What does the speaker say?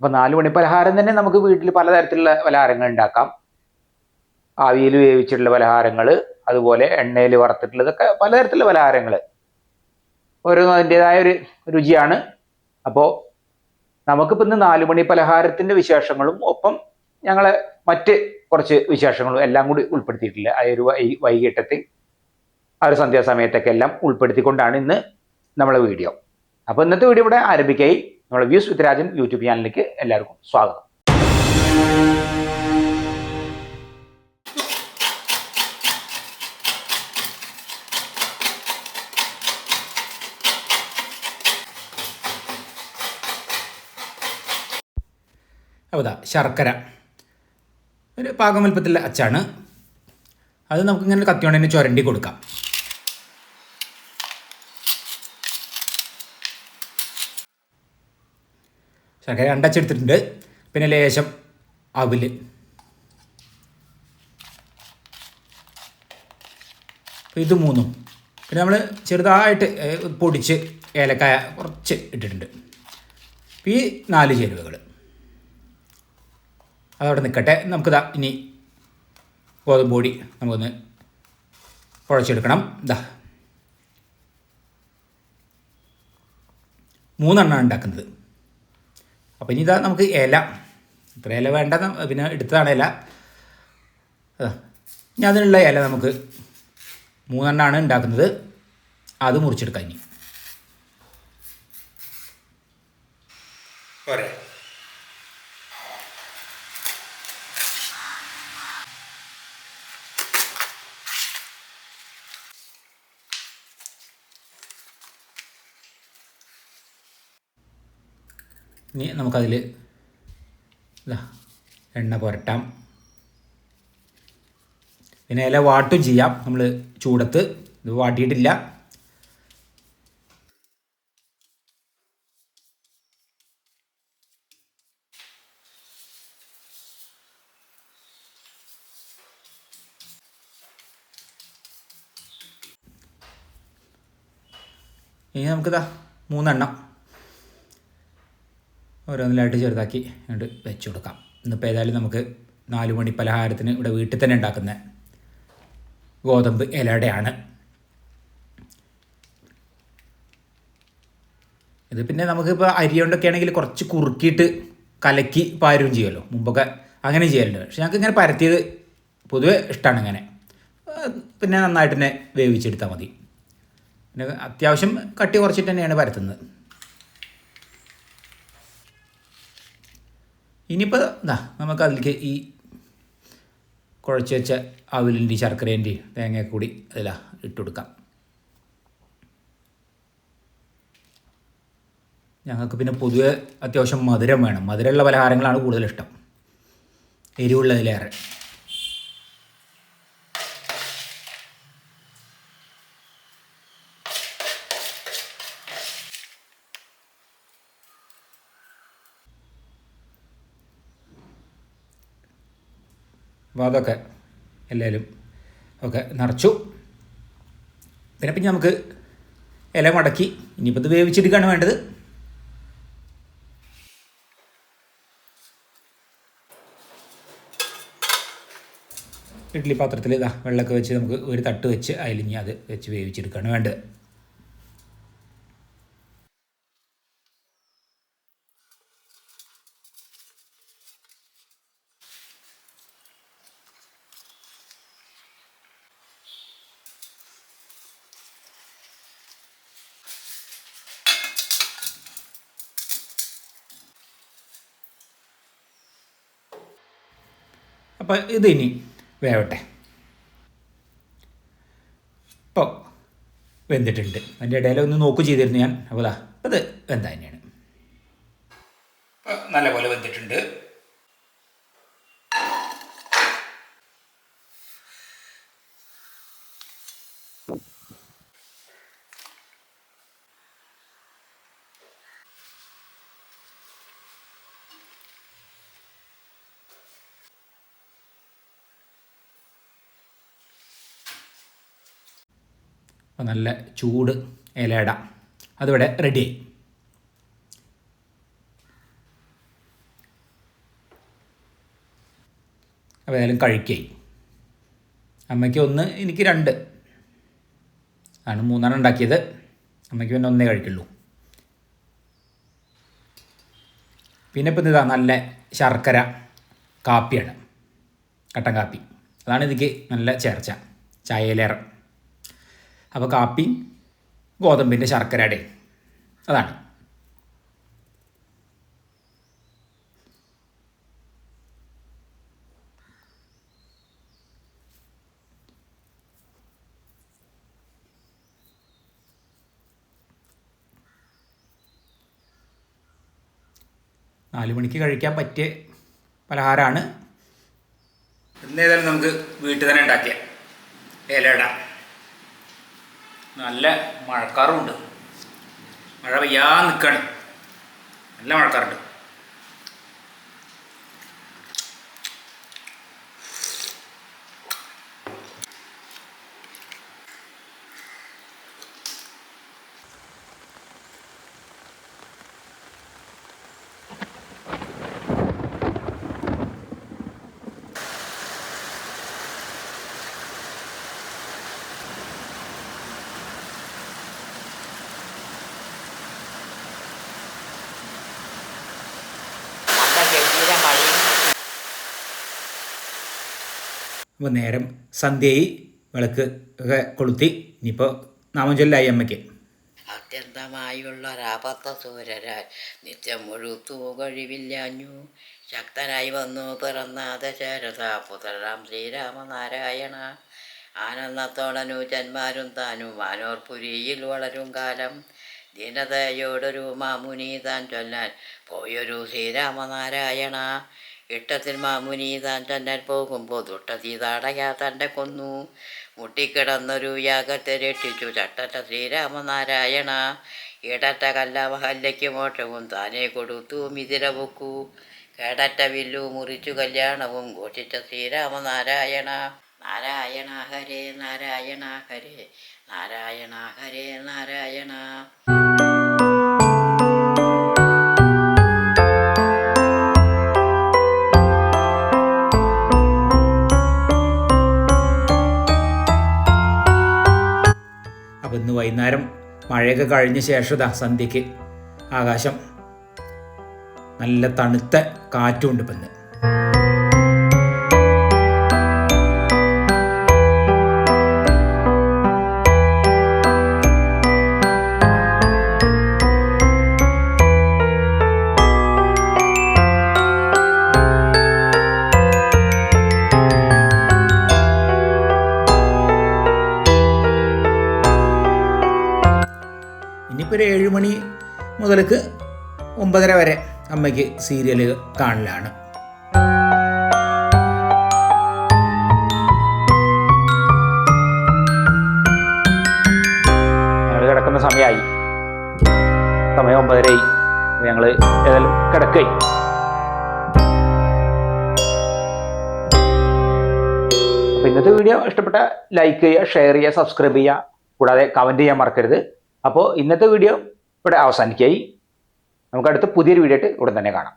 അപ്പോൾ 4 മണി പലഹാരം തന്നെ നമുക്ക് വീട്ടിൽ പലതരത്തിലുള്ള പലഹാരങ്ങൾ ഉണ്ടാക്കാം. ആവിയിൽ വേവിച്ചിട്ടുള്ള പലഹാരങ്ങൾ, അതുപോലെ എണ്ണയിൽ വറുത്തിട്ടുള്ളതൊക്കെ പലതരത്തിലുള്ള പലഹാരങ്ങൾ, ഓരോന്നും അതിൻ്റെതായ ഒരു രുചിയാണ്. അപ്പോൾ നമുക്കിപ്പോൾ ഇന്ന് 4 മണി പലഹാരത്തിൻ്റെ വിശേഷങ്ങളും ഒപ്പം ഞങ്ങളെ മറ്റ് കുറച്ച് വിശേഷങ്ങളും എല്ലാം കൂടി ഉൾപ്പെടുത്തിയിട്ടില്ല. ആ ഒരു വൈകിട്ടത്തിൽ ആ ഒരു സന്ധ്യാസമയത്തൊക്കെ എല്ലാം ഉൾപ്പെടുത്തിക്കൊണ്ടാണ് ഇന്ന് നമ്മളെ വീഡിയോ. അപ്പോൾ ഇന്നത്തെ വീഡിയോ ഇവിടെ ആരംഭിക്കായി. നമ്മുടെ വ്യൂസ് വിത്ത് രാജൻ യൂട്യൂബ് ചാനലിലേക്ക് എല്ലാവർക്കും സ്വാഗതം. അപ്പോൾ ശർക്കര ഒരു പാകം വലുപ്പത്തിലുള്ള അച്ചാണ്. അത് നമുക്കിങ്ങനെ കത്തിയോണ്ട് തന്നെ ചുരണ്ടി കൊടുക്കാം. ശർക്കര അണ്ടച്ചെടുത്തിട്ടുണ്ട്. പിന്നെ ലേശം അവിൽ, ഇത് മൂന്നും. പിന്നെ നമ്മൾ ചെറുതായിട്ട് പൊടിച്ച് ഏലക്കായ കുറച്ച് ഇട്ടിട്ടുണ്ട്. ഈ 4 ചേരുവകൾ അതവിടെ നിൽക്കട്ടെ. നമുക്കിതാ ഇനി ഗോതമ്പ് പൊടി നമുക്കൊന്ന് കുഴച്ചെടുക്കണം. 3 എണ്ണമാണ് ഉണ്ടാക്കുന്നത്. അപ്പോൾ ഇനി ഇതാ നമുക്ക് ഇല, ഇത്ര ഇല വേണ്ട, പിന്നെ എടുത്തതാണ് ഇല. ഇനി അതിനുള്ള ഇല നമുക്ക് 3 എണ്ണമാണ് ഉണ്ടാക്കുന്നത്. അത് മുറിച്ചെടുക്കാം. ഇനി പോരെ. ഇനി നമുക്കതിൽ എണ്ണ പുരട്ടാം. പിന്നെ ഇല വാട്ടും ചെയ്യാം. നമ്മൾ ചൂടത്ത് ഇത് വാട്ടിയിട്ടില്ല. ഇനി നമുക്കിതാ 3 എണ്ണം ഓരോന്നിലായിട്ട് ചെറുതാക്കി അങ്ങോട്ട് വെച്ച് കൊടുക്കാം. ഇന്നിപ്പോൾ ഏതായാലും നമുക്ക് 4 മണി പലഹാരത്തിന് ഇവിടെ വീട്ടിൽ തന്നെ ഉണ്ടാക്കുന്ന ഗോതമ്പ് ഇലയുടെയാണ് ഇത്. പിന്നെ നമുക്കിപ്പോൾ അരി കൊണ്ടൊക്കെ ആണെങ്കിൽ കുറച്ച് കുറുക്കിയിട്ട് കലക്കി പാരും ചെയ്യുമല്ലോ. മുമ്പൊക്കെ അങ്ങനെ ചെയ്യലുണ്ട്. പക്ഷെ ഞങ്ങൾക്ക് ഇങ്ങനെ പരത്തിയത് പൊതുവെ ഇഷ്ടമാണ്. ഇങ്ങനെ പിന്നെ നന്നായിട്ട് തന്നെ വേവിച്ചെടുത്താൽ മതി. പിന്നെ അത്യാവശ്യം കട്ടി കുറച്ചിട്ട് തന്നെയാണ് പരത്തുന്നത്. ഇനിയിപ്പോൾ നമുക്കതിലേക്ക് ഈ കുഴച്ച് വെച്ച അവിലിൻ്റെയും ശർക്കരേൻ്റെയും തേങ്ങയൊക്കെ കൂടി അതിൽ ഇട്ട് കൊടുക്കാം. ഞങ്ങൾക്ക് പിന്നെ പൊതുവെ അത്യാവശ്യം മധുരം വേണം. മധുരമുള്ള പലഹാരങ്ങളാണ് കൂടുതലിഷ്ടം, എരിവുള്ളതിലേറെ. അപ്പോൾ അതൊക്കെ എല്ലാവരും ഒക്കെ നിറച്ചു. പിന്നെ നമുക്ക് ഇല മടക്കി ഇനിയിപ്പോൾ ഇത് വേവിച്ചെടുക്കുകയാണ് വേണ്ടത്. ഇഡ്ഡലി പാത്രത്തിൽ വെള്ളമൊക്കെ വെച്ച് നമുക്ക് ഒരു തട്ട് വെച്ച് അതിലിഞ്ഞ് അത് വെച്ച് വേവിച്ചെടുക്കുകയാണ് വേണ്ടത്. അപ്പോൾ ഇത് ഇനി വേവട്ടെ. ഇപ്പോൾ വെന്തിട്ടുണ്ട്. അതിൻ്റെ ഇടയിൽ ഒന്ന് നോക്കും ചെയ്തിരുന്നു ഞാൻ. അപ്പോൾ അത് വെന്ത തന്നെയാണ്. നല്ലപോലെ വെന്തിട്ടുണ്ട്. അപ്പോൾ നല്ല ചൂട് ഇലയട അതിവിടെ റെഡിയായി. അപ്പോൾ ഏതായാലും കഴിക്കേ. അമ്മയ്ക്ക് 1, എനിക്ക് 2 ആണ്. 3 ഉണ്ടാക്കിയത്. അമ്മയ്ക്ക് പിന്നെ 1 കഴിക്കുള്ളൂ. പിന്നെ ഇപ്പം ഇതാ നല്ല ശർക്കര കാപ്പിയാണ്, കട്ടൻ കാപ്പി. അതാണ് ഇതിക്ക് നല്ല ചേർച്ച, ചായയിലേറെ. അപ്പോൾ കാപ്പി ഗോതമ്പിൻ്റെ ശർക്കരയുടെ അതാണ്. നാല് മണിക്ക് കഴിക്കാൻ പറ്റിയ പലഹാരമാണ്. ഇന്നേതായാലും നമുക്ക് വീട്ടിൽ തന്നെ ഉണ്ടാക്കിയ ഇലട. നല്ല മഴക്കാറുമുണ്ട്, മഴ പെയ്യാൻ നിൽക്കുകയാണ്, നല്ല മഴക്കാറുണ്ട്. അപ്പോൾ നേരം സന്ധ്യയായി, വിളക്ക് ഒക്കെ കൊളുത്തി. ഇനിയിപ്പോൾ നാമം ചൊല്ലായി അമ്മയ്ക്ക്. അത്യന്തമായുള്ളൊരാപത്ത സൂര്യരാൽ നിത്യം മുഴുത്തു കഴിവില്ലാഞ്ഞു ശക്തനായി വന്നു പിറന്ന ദശരഥ പുത്രരാം ശ്രീരാമനാരായണ. ആനന്ദത്തോടനുജന്മാരും താനും വാനോർപുരിയിൽ വളരും കാലം ദീനതയോടൊരു മാമുനി താൻ ചൊല്ലാൻ പോയൊരു ശ്രീരാമനാരായണ. ഇഷ്ടത്തിൽ മാമുനി താൻ ചൊല്ലാൻ പോകുമ്പോൾ ദുഷ്ടതീ തടയാ തൻ്റെ കൊന്നു മുട്ടിക്കിടന്നൊരു യാഗത്തെ രക്ഷിച്ചു ചട്ടറ്റ ശ്രീരാമനാരായണ. ഇടറ്റ കല്ലമഹല്ലയ്ക്ക് മോക്ഷവും താനേ കൊടുത്തു മിതിരവൊക്കു കേടറ്റ വില്ലു മുറിച്ചു കല്യാണവും ഘോഷിച്ച ശ്രീരാമനാരായണ. നാരായണ ഹരേ നാരായണ ഹരേ നാരായണ ഹരേ നാരായണ. അപ്പോൾ ഇന്ന് വൈകുന്നേരം മഴയൊക്കെ കഴിഞ്ഞ ശേഷം സന്ധ്യയ്ക്ക് ആകാശം നല്ല തണുത്ത കാറ്റുമുണ്ട്. ഇപ്പം ഇന്ന് ഇനിയിപ്പോൾ ഒരു 7 മണി മുതൽക്ക് 9:30 വരെ അമ്മയ്ക്ക് സീരിയൽ കാണലാണ്. ഞങ്ങൾ കിടക്കുന്ന സമയമായി, സമയം 9:30 ആയി. ഞങ്ങൾ ഏതായാലും കിടക്കുകയായി. അപ്പോൾ ഇന്നത്തെ വീഡിയോ ഇഷ്ടപ്പെട്ട ലൈക്ക് ചെയ്യുക, ഷെയർ ചെയ്യുക, സബ്സ്ക്രൈബ് ചെയ്യുക, കൂടാതെ കമൻറ്റ് ചെയ്യാൻ മറക്കരുത്. അപ്പോൾ ഇന്നത്തെ വീഡിയോ ഇവിടെ അവസാനിക്കായി. നമുക്ക് അടുത്ത പുതിയൊരു വീഡിയോ ആയിട്ട് ഉടൻ തന്നെ കാണാം.